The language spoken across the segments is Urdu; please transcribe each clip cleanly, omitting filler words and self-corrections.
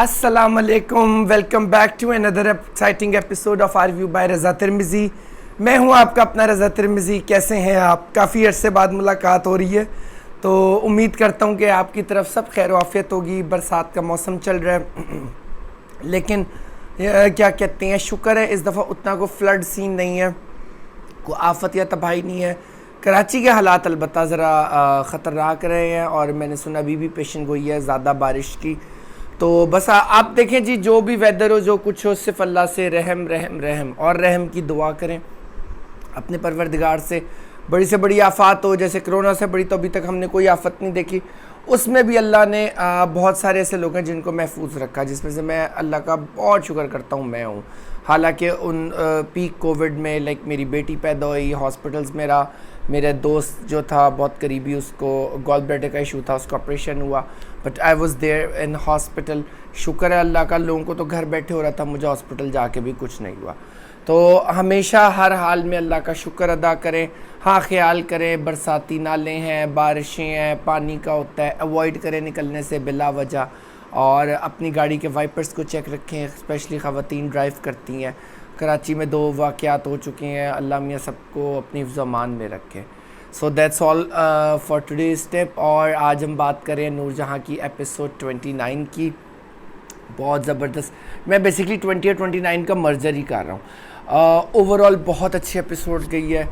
السلام علیکم، welcome back to another exciting episode of our view by Raza Tirmizi. میں ہوں آپ کا اپنا رضا ترمذی۔ کیسے ہیں آپ؟ کافی عرصے بعد ملاقات ہو رہی ہے، تو امید کرتا ہوں کہ آپ کی طرف سب خیر و عافیت ہوگی۔ برسات کا موسم چل رہا ہے، لیکن کیا کہتے ہیں، شکر ہے اس دفعہ اتنا کوئی فلڈ سین نہیں ہے، کوئی آفت یا تباہی نہیں ہے۔ کراچی کے حالات البتہ ذرا خطرناک رہے ہیں، اور میں نے سنا ابھی بھی پیشن گوئی ہے زیادہ بارش کی۔ تو بس آپ دیکھیں جی، جو بھی ویدر ہو، جو کچھ ہو، صرف اللہ سے رحم رحم رحم اور رحم کی دعا کریں اپنے پروردگار سے۔ بڑی سے بڑی آفات ہو، جیسے کرونا سے بڑی تو ابھی تک ہم نے کوئی آفت نہیں دیکھی، اس میں بھی اللہ نے بہت سارے ایسے لوگ ہیں جن کو محفوظ رکھا، جس میں سے میں اللہ کا بہت شکر کرتا ہوں میں ہوں۔ حالانکہ ان پیک کووڈ میں میری بیٹی پیدا ہوئی، ہاسپٹلز میرے دوست جو تھا بہت قریبی، اس کو گال بلیڈر کا ایشو تھا، اس کا آپریشن ہوا، but I was there in hospital. شکر ہے اللہ کا، لوگوں کو تو گھر بیٹھے ہو رہا تھا، مجھے ہاسپٹل جا کے بھی کچھ نہیں ہوا۔ تو ہمیشہ ہر حال میں اللہ کا شکر ادا کریں۔ ہاں، خیال کریں، برساتی نالے ہیں، بارشیں ہیں، پانی کا ہوتا ہے، اوائڈ کریں نکلنے سے بلا وجہ، اور اپنی گاڑی کے وائپرز کو چیک رکھیں، اسپیشلی خواتین ڈرائیو کرتی ہیں۔ کراچی میں 2 واقعات ہو چکے ہیں، اللہ میاں سب کو اپنی حفظ و امان میں رکھے۔ So that's all for today's tip. اور آج ہم بات کریں نور جہاں کی ایپیسوڈ 29 کی۔ بہت زبردست، میں بیسکلی 20 اور 29 کا مرجر ہی کر رہا ہوں۔ اوور آل بہت اچھی ایپیسوڈ گئی ہے۔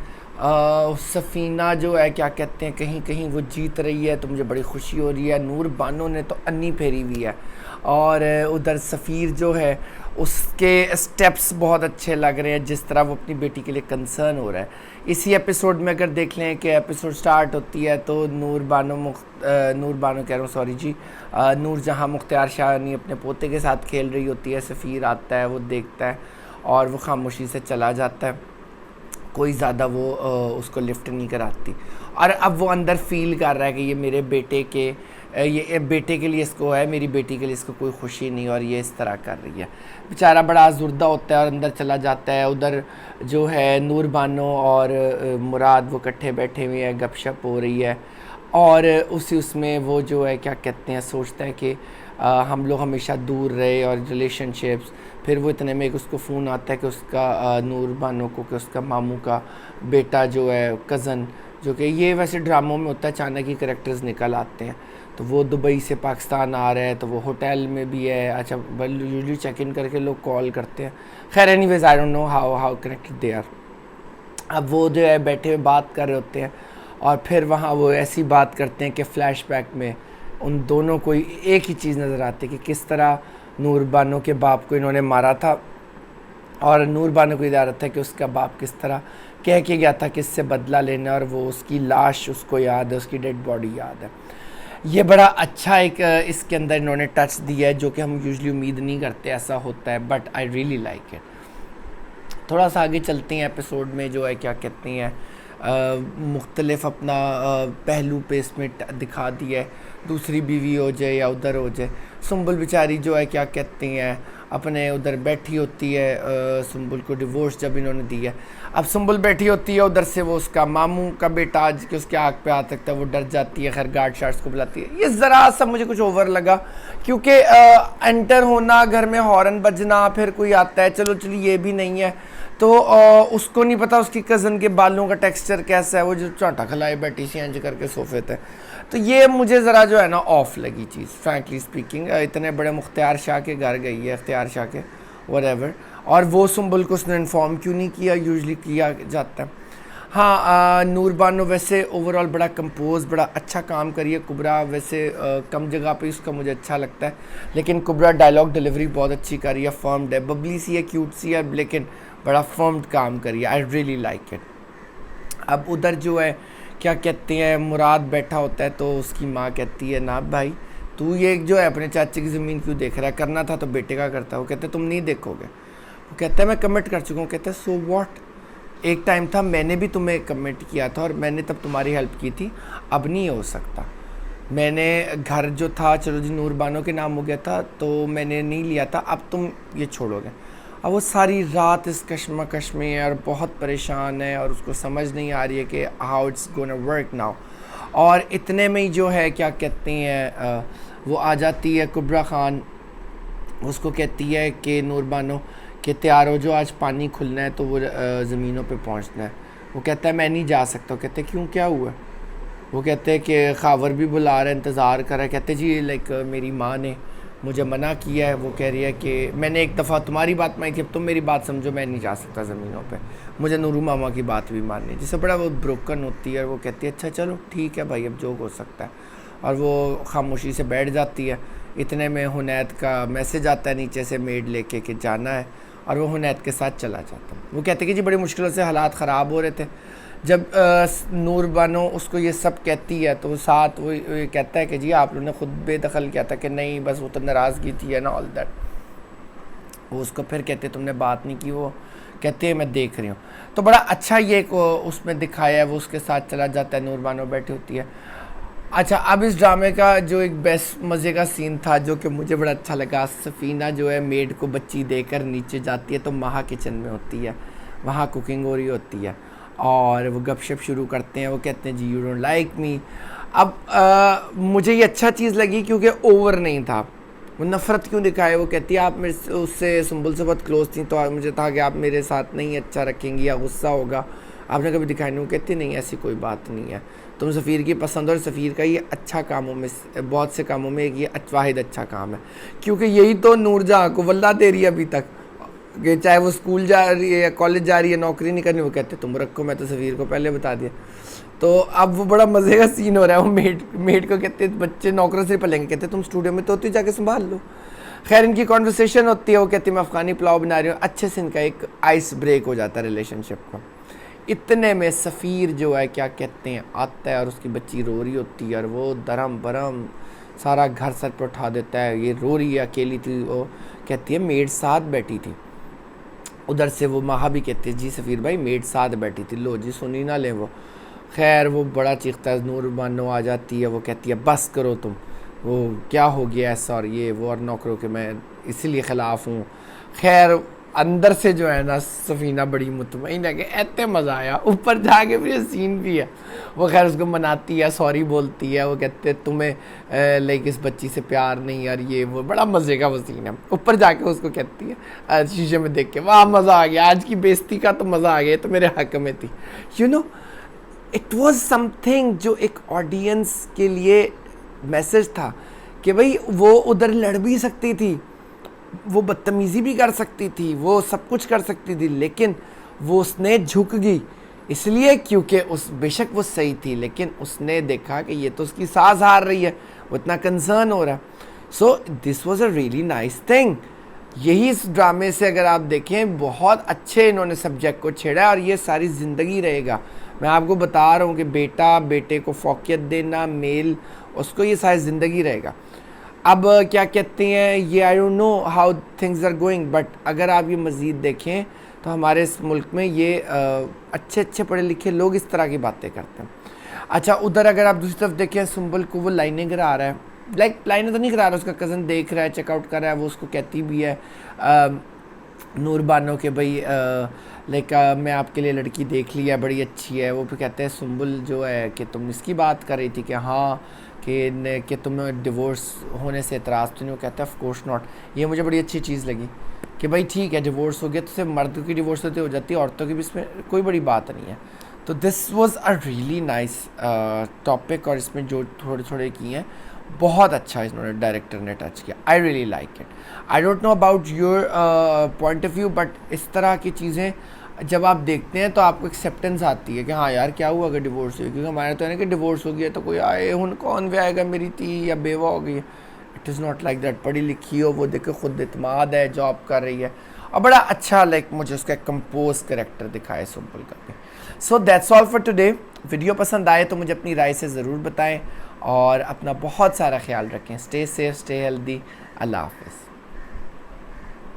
سفینہ جو ہے کیا کہتے ہیں، کہیں کہیں وہ جیت رہی ہے، تو مجھے بڑی خوشی ہو رہی ہے۔ نور بانو نے تو انی پھیری ہوئی ہے، اور ادھر سفیر جو ہے اس کے سٹیپس بہت اچھے لگ رہے ہیں، جس طرح وہ اپنی بیٹی کے لیے کنسرن ہو رہا ہے۔ اسی ایپیسوڈ میں اگر دیکھ لیں کہ ایپیسوڈ سٹارٹ ہوتی ہے تو نور جہاں مختار شاہانی اپنے پوتے کے ساتھ کھیل رہی ہوتی ہے، سفیر آتا ہے، وہ دیکھتا ہے اور وہ خاموشی سے چلا جاتا ہے، کوئی زیادہ وہ اس کو لفٹ نہیں کراتی، اور اب وہ اندر فیل کر رہا ہے کہ یہ میرے بیٹے کے لیے اس کو ہے، میری بیٹی کے لیے اس کو کوئی خوشی نہیں، اور یہ اس طرح کر رہی ہے۔ بیچارہ بڑا آزردہ ہوتا ہے اور اندر چلا جاتا ہے۔ ادھر جو ہے نور بانو اور مراد وہ کٹھے بیٹھے ہوئے ہیں، گپ شپ ہو رہی ہے، اور اس میں وہ جو ہے کیا کہتے ہیں، سوچتا ہے کہ ہم لوگ ہمیشہ دور رہے اور ریلیشن شپس۔ پھر وہ اتنے میں اس کو فون آتا ہے کہ اس کا نور بانو کو کہ اس کا ماموں کا بیٹا جو ہے کزن، جو کہ یہ ویسے ڈراموں میں ہوتا ہے، اچانک ہی کریکٹرز نکل آتے ہیں، تو وہ دبئی سے پاکستان آ رہا ہے، تو وہ ہوٹل میں بھی ہے۔ اچھا، یوزلی چیک ان کر کے لوگ کال کرتے ہیں۔ خیر anyways, I don't know how connected they are. اب وہ جو ہے بیٹھے ہوئے بات کر رہے ہوتے ہیں، اور پھر وہاں وہ ایسی بات کرتے ہیں کہ فلیش بیک میں ان دونوں کو ایک ہی چیز نظر آتی ہے کہ کس طرح نور بانو کے باپ کو انہوں نے مارا تھا، اور نور بانو کو یاد ہے کہ اس کا باپ کس طرح کہہ کے گیا تھا کہ اس سے بدلہ لینا، اور وہ اس کی لاش اس کو یاد ہے، اس کی ڈیڈ باڈی یاد ہے۔ یہ بڑا اچھا ایک اس کے اندر انہوں نے ٹچ دیا ہے، جو کہ ہم یوزلی امید نہیں کرتے ایسا ہوتا ہے، but I really like it. تھوڑا سا آگے چلتے ہیں ایپیسوڈ میں، جو ہے کیا کہتے ہیں، مختلف اپنا پہلو پہ اس میں دکھا دیا ہے، دوسری بیوی ہو جائے یا ادھر ہو جائے۔ سنبل بیچاری جو ہے کیا کہتے ہیں، اپنے ادھر بیٹھی ہوتی ہے، سنبل کو ڈیورس جب انہوں نے دیا، اب سنبل بیٹھی ہوتی ہے، ادھر سے وہ اس کا ماموں کا بیٹا آج کے اس کے آنکھ پہ آ سکتا ہے، وہ ڈر جاتی ہے، خیر گارڈ شارٹس کو بلاتی ہے۔ یہ ذرا سا مجھے کچھ اوور لگا، کیونکہ انٹر ہونا، گھر میں ہارن بجنا، پھر کوئی آتا ہے، چلو یہ بھی نہیں ہے، تو اس کو نہیں پتا اس کی کزن کے بالوں کا ٹیکسچر کیسا ہے، وہ جو چانٹا کھلائے بیٹھی سی انج کر کے صوفے تھے، تو یہ مجھے ذرا جو ہے نا آف لگی چیز، فرینکلی اسپیکنگ۔ اتنے بڑے مختار شاہ کے گھر گئی ہے، اختیار شاہ کے وٹ ایور، اور وہ سنبل کو اس نے انفارم کیوں نہیں کیا، یوزلی کیا جاتا ہے۔ ہاں، نور بانو ویسے اوور آل بڑا کمپوز، بڑا اچھا کام کری ہے۔ کبرا ویسے کم جگہ پہ اس کا مجھے اچھا لگتا ہے، لیکن کبرا ڈائلاگ ڈیلیوری بہت اچھی کری ہے، فرمڈ ہے، ببلی سی ہے، کیوٹ سی ہے، لیکن بڑا فرمڈ کام کری ہے، آئی ریئلی لائک اٹ۔ اب ادھر جو ہے کیا کہتے ہیں، مراد بیٹھا ہوتا ہے، تو اس کی ماں کہتی ہے، نا بھائی تو یہ جو ہے اپنے چاچے کی زمین کیوں دیکھ رہا ہے، کرنا تھا تو بیٹے کا کرتا ہے۔ وہ کہتے ہیں تم نہیں دیکھو گے، وہ کہتا ہے میں کمٹ کر چکا ہوں، کہتا ہے سو واٹ، ایک ٹائم تھا میں نے بھی تمہیں کمٹ کیا تھا اور میں نے تب تمہاری ہیلپ کی تھی، اب نہیں ہو سکتا، میں نے گھر جو تھا چلو جی نور بانو کے نام ہو گیا تھا تو میں نے نہیں لیا تھا، اب تم یہ چھوڑو گے۔ اب وہ ساری رات اس کشمکش میں ہے اور بہت پریشان ہے، اور اس کو سمجھ نہیں آ رہی ہے کہ how it's gonna work now, اور اتنے میں ہی جو ہے کیا کہتے ہیں وہ آ جاتی ہے کبرا خان، اس کو کہتی ہے کہ نور بانو کہ تیار ہو جو آج پانی کھلنا ہے تو وہ زمینوں پہ پہنچنا ہے. وہ کہتا ہے میں نہیں جا سکتا. وہ کہتے ہیں کیوں, کیا ہوا ہے؟ وہ کہتے ہیں کہ خاور بھی بلا رہا ہے, انتظار کر رہا ہے. کہتے جی لائک میری ماں نے مجھے منع کیا ہے, وہ کہہ رہی ہے کہ میں نے ایک دفعہ تمہاری بات مانی تھی, اب تم میری بات سمجھو, میں نہیں جا سکتا زمینوں پہ, مجھے نورو ماما کی بات بھی ماننی ہے. جس سے بڑا وہ بروکن ہوتی ہے, اور وہ کہتی ہے اچھا چلو ٹھیک ہے بھائی, اب جو ہو سکتا ہے. اور وہ خاموشی سے بیٹھ جاتی ہے. اتنے میں حنید کا میسج آتا ہے نیچے سے میڈ لے کے کہ جانا ہے, اور وہ حنید کے ساتھ چلا جاتا ہے. وہ کہتے کہ جی بڑی مشکلوں سے حالات خراب ہو رہے تھے. جب نور بانو اس کو یہ سب کہتی ہے تو ساتھ وہ کہتا ہے کہ جی آپ لوگوں نے خود بے دخل کیا تھا, کہ نہیں بس وہ تو ناراضگی تھی ہے نا آل دیٹ. وہ اس کو پھر کہتے تم نے بات نہیں کی, وہ کہتے ہیں میں دیکھ رہی ہوں. تو بڑا اچھا یہ ایک اس میں دکھایا ہے. وہ اس کے ساتھ چلا جاتا ہے, نور بانو بیٹھی ہوتی ہے. اچھا اب اس ڈرامے کا جو ایک بیسٹ مزے کا سین تھا جو کہ مجھے بڑا اچھا لگا, سفینہ جو ہے میڈ کو بچی دے کر نیچے جاتی ہے تو مہا کچن میں ہوتی ہے, وہاں کوکنگ ہو رہی ہوتی ہے, اور وہ گپ شپ شروع کرتے ہیں. وہ کہتے ہیں جی یو ڈونٹ لائک می. اب مجھے یہ اچھا چیز لگی کیونکہ اوور نہیں تھا. وہ نفرت کیوں دکھائے, وہ کہتی ہے آپ میرے سے اس سے سنبل سے بہت کلوز تھیں تو مجھے تھا کہ آپ میرے ساتھ نہیں اچھا رکھیں گی یا غصہ ہوگا, آپ نے کبھی دکھائی نہیں. وہ کہتی نہیں ایسی کوئی بات نہیں ہے, تم سفیر کی پسند, اور سفیر کا یہ اچھا کاموں میں بہت سے کاموں میں یہ واحد اچھا کام ہے, کیونکہ یہی تو نور جہاں کو واللہ دے رہی ہے ابھی تک, کہ چاہے وہ اسکول جا رہی ہے یا کالج جا رہی ہے, نوکری نہیں کرنی. وہ کہتے تم رکھو, میں تو سفیر کو پہلے بتا دیا. تو اب وہ بڑا مزے کا سین ہو رہا ہے. وہ میڈ کو کہتے بچے نوکروں سے پلیں گے, کہتے تم اسٹوڈیو میں تو ہوتی جا کے سنبھال لو. خیر ان کی کانورسیشن ہوتی ہے. وہ کہتی میں افغانی پلاؤ بنا رہی ہوں. اچھے سے ان کا ایک آئس بریک ہو جاتا ہے ریلیشن شپ کا. اتنے میں سفیر جو ہے کیا کہتے ہیں آتا ہے, اور اس کی بچی رو رہی ہوتی ہے, اور وہ درم برم سارا گھر سر پہ اٹھا دیتا ہے. یہ رو رہی ہے, اکیلی تھی. وہ کہتی ہے میڈ ساتھ بیٹھی تھی. ادھر سے وہ ماہا بھی کہتے ہیں جی سفیر بھائی میڈ ساتھ بیٹھی تھی, لو جی سنی نہ لیں. وہ خیر وہ بڑا چیختا ہے, نور بانو آ جاتی ہے. وہ کہتی ہے بس کرو تم, وہ کیا ہو گیا ایسا اور یہ وہ, اور نوکروں کے میں اسی لیے خلاف ہوں. خیر اندر سے جو ہے نا سفینہ بڑی مطمئن ہے کہ ایتے مزہ آیا. اوپر جا کے پھر سین بھی ہے. وہ خیر اس کو مناتی ہے, سوری بولتی ہے. وہ کہتے تمہیں لائک اس بچی سے پیار نہیں, اور یہ وہ بڑا مزے کا وہ سین ہے. اوپر جا کے اس کو کہتی ہے شیشے میں دیکھ کے, واہ مزہ آ گیا, آج کی بےزتی کا تو مزہ آ گیا, تو میرے حق میں تھی. You know it was something جو ایک آڈینس کے لیے میسج تھا کہ بھئی وہ ادھر لڑ بھی سکتی تھی, وہ بدتمیزی بھی کر سکتی تھی, وہ سب کچھ کر سکتی تھی, لیکن وہ اس نے جھک گئی. اس لیے کیونکہ بے شک وہ صحیح تھی, لیکن اس نے دیکھا کہ یہ تو اس کی سانس ہار رہی ہے, وہ اتنا کنسرن ہو رہا ہے. So this was a really nice thing. یہی اس ڈرامے سے اگر آپ دیکھیں بہت اچھے انہوں نے سبجیکٹ کو چھیڑا ہے, اور یہ ساری زندگی رہے گا. میں آپ کو بتا رہا ہوں کہ بیٹے کو فوقیت دینا, میل, اس کو یہ ساری زندگی رہے گا. اب کیا کہتے ہیں یہ I don't know how things are going, but اگر آپ یہ مزید دیکھیں تو ہمارے اس ملک میں یہ اچھے پڑھے لکھے لوگ اس طرح کی باتیں کرتے ہیں. اچھا ادھر اگر آپ دوسری طرف دیکھیں سنبل کو وہ لائنیں کرا رہا ہے, لائک لائنیں تو نہیں کرا رہا, اس کا کزن دیکھ رہا ہے, چیک آؤٹ کر رہا ہے. وہ اس کو کہتی بھی ہے نور بانو کہ بھائی لائک میں آپ کے لیے لڑکی دیکھ لی ہے, بڑی اچھی ہے. وہ پھر کہتے ہیں سنبل جو ہے کہ تم اس کی بات کر رہی تھی کہ ہاں کہ تمہیں ڈیورس ہونے سے اعتراض تو نہیں. وہ کہتا ہے آف کورس ناٹ. یہ مجھے بڑی اچھی چیز لگی کہ بھائی ٹھیک ہے ڈیورس ہو گیا تو صرف مردوں کی ڈیورس ہوتی ہو جاتی ہے, عورتوں کی بھی اس میں کوئی بڑی بات نہیں ہے. تو دس was a really nice topic, اور اس میں جو تھوڑے کی ہیں بہت اچھا انہوں نے ڈائریکٹر نے ٹچ کیا. I really like it. I don't know about your point of view, but اس طرح کی چیزیں جب آپ دیکھتے ہیں تو آپ کو ایکسیپٹنس آتی ہے کہ ہاں یار کیا ہوا اگر ڈیورس ہوئی, کیونکہ ہمارے تو ہے نا کہ ڈیورس ہو گیا تو کوئی آئے ہن کون بھی آئے گا, میری تھی یا بیوہ ہو گئی ہے. It is not like that. پڑھی لکھی ہو, وہ دیکھے خود اعتماد ہے, جاب کر رہی ہے, اور بڑا اچھا لائک مجھے اس کا ایک کمپوز کریکٹر دکھائے سمپل کر کے. سو that's all for today. Video پسند آئے تو مجھے اپنی رائے سے ضرور بتائیں, اور اپنا بہت سارا خیال رکھیں. Stay safe, stay healthy. اللہ حافظ.